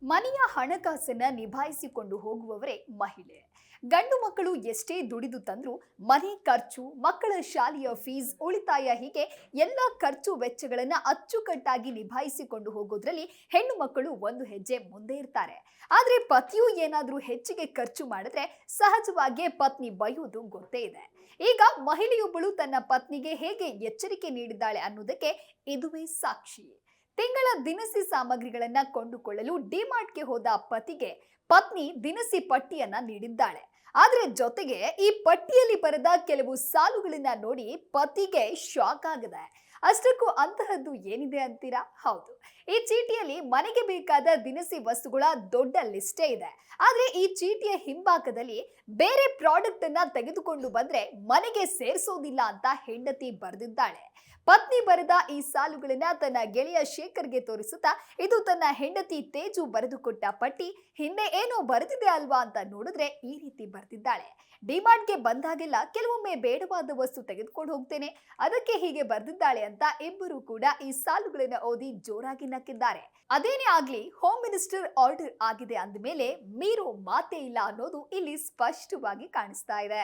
ಮನೆಯ ಹಣಕಾಸನ್ನ ನಿಭಾಯಿಸಿಕೊಂಡು ಹೋಗುವವರೇ ಮಹಿಳೆ. ಗಂಡು ಮಕ್ಕಳು ಎಷ್ಟೇ ದುಡಿದು ತಂದ್ರೂ ಮನೆ ಖರ್ಚು, ಮಕ್ಕಳ ಶಾಲೆಯ ಫೀಸ್, ಉಳಿತಾಯ ಹೀಗೆ ಎಲ್ಲ ಖರ್ಚು ವೆಚ್ಚಗಳನ್ನ ಅಚ್ಚುಕಟ್ಟಾಗಿ ನಿಭಾಯಿಸಿಕೊಂಡು ಹೋಗೋದ್ರಲ್ಲಿ ಹೆಣ್ಣು ಮಕ್ಕಳು ಒಂದು ಹೆಜ್ಜೆ ಮುಂದೆ ಇರ್ತಾರೆ. ಆದ್ರೆ ಪತಿಯು ಏನಾದ್ರೂ ಹೆಚ್ಚಿಗೆ ಖರ್ಚು ಮಾಡಿದ್ರೆ ಸಹಜವಾಗಿಯೇ ಪತ್ನಿ ಬೈಯೋದು ಗೊತ್ತೇ ಇದೆ. ಈಗ ಮಹಿಳೆಯೊಬ್ಬಳು ತನ್ನ ಪತ್ನಿಗೆ ಹೇಗೆ ಎಚ್ಚರಿಕೆ ನೀಡಿದ್ದಾಳೆ ಅನ್ನೋದಕ್ಕೆ ಇದುವೇ ಸಾಕ್ಷಿ. ತಿಂಗಳ ದಿನಸಿ ಸಾಮಗ್ರಿಗಳನ್ನ ಕೊಂಡುಕೊಳ್ಳಲು ಡಿಮಾರ್ಟ್ಗೆ ಹೋದ ಪತಿಗೆ ಪತ್ನಿ ದಿನಸಿ ಪಟ್ಟಿಯನ್ನ ನೀಡಿದ್ದಾಳೆ. ಆದ್ರೆ ಜೊತೆಗೆ ಈ ಪಟ್ಟಿಯಲ್ಲಿ ಬರೆದ ಕೆಲವು ಸಾಲುಗಳನ್ನ ನೋಡಿ ಪತಿಗೆ ಶಾಕ್ ಆಗಿದೆ. ಅಷ್ಟಕ್ಕೂ ಅಂತಹದ್ದು ಏನಿದೆ ಅಂತೀರಾ? ಹೌದು, ಈ ಚೀಟಿಯಲ್ಲಿ ಮನೆಗೆ ಬೇಕಾದ ದಿನಸಿ ವಸ್ತುಗಳ ದೊಡ್ಡ ಲಿಸ್ಟೇ ಇದೆ. ಆದ್ರೆ ಈ ಚೀಟಿಯ ಹಿಂಭಾಗದಲ್ಲಿ ಬೇರೆ ಪ್ರಾಡಕ್ಟ್ ಅನ್ನ ತೆಗೆದುಕೊಂಡು ಬಂದ್ರೆ ಮನೆಗೆ ಸೇರಿಸೋದಿಲ್ಲ ಅಂತ ಹೆಂಡತಿ ಬರೆದಿದ್ದಾಳೆ. ಪತ್ನಿ ಬರೆದ ಈ ಸಾಲುಗಳನ್ನ ತನ್ನ ಗೆಳೆಯ ಶೇಖರ್ಗೆ ತೋರಿಸುತ್ತಾ, ಇದು ತನ್ನ ಹೆಂಡತಿ ತೇಜು ಬರೆದುಕೊಟ್ಟ ಪಟ್ಟಿ, ಹಿಂದೆ ಏನೋ ಬರೆದಿದೆ ಅಲ್ವಾ ಅಂತ ನೋಡಿದ್ರೆ ಈ ರೀತಿ ಬರೆದಿದ್ದಾಳೆ. ಡಿಮಾರ್ಟ್ಗೆ ಬಂದಾಗೆಲ್ಲ ಕೆಲವೊಮ್ಮೆ ಬೇಡವಾದ ವಸ್ತು ತೆಗೆದುಕೊಂಡು ಹೋಗ್ತೇನೆ, ಅದಕ್ಕೆ ಹೀಗೆ ಬರೆದಿದ್ದಾಳೆ ಅಂತ ಇಬ್ಬರು ಕೂಡ ಈ ಸಾಲುಗಳನ್ನ ಓದಿ ಜೋರಾಗಿ ನಕ್ಕಿದ್ದಾರೆ. ಅದೇನೇ ಆಗ್ಲಿ, ಹೋಮ್ ಮಿನಿಸ್ಟರ್ ಆರ್ಡರ್ ಆಗಿದೆ ಅಂದ ಮೇಲೆ ಮೀರೋ ಮಾತೇ ಇಲ್ಲ ಅನ್ನೋದು ಇಲ್ಲಿ ಸ್ಪಷ್ಟವಾಗಿ ಕಾಣಿಸ್ತಾ ಇದೆ.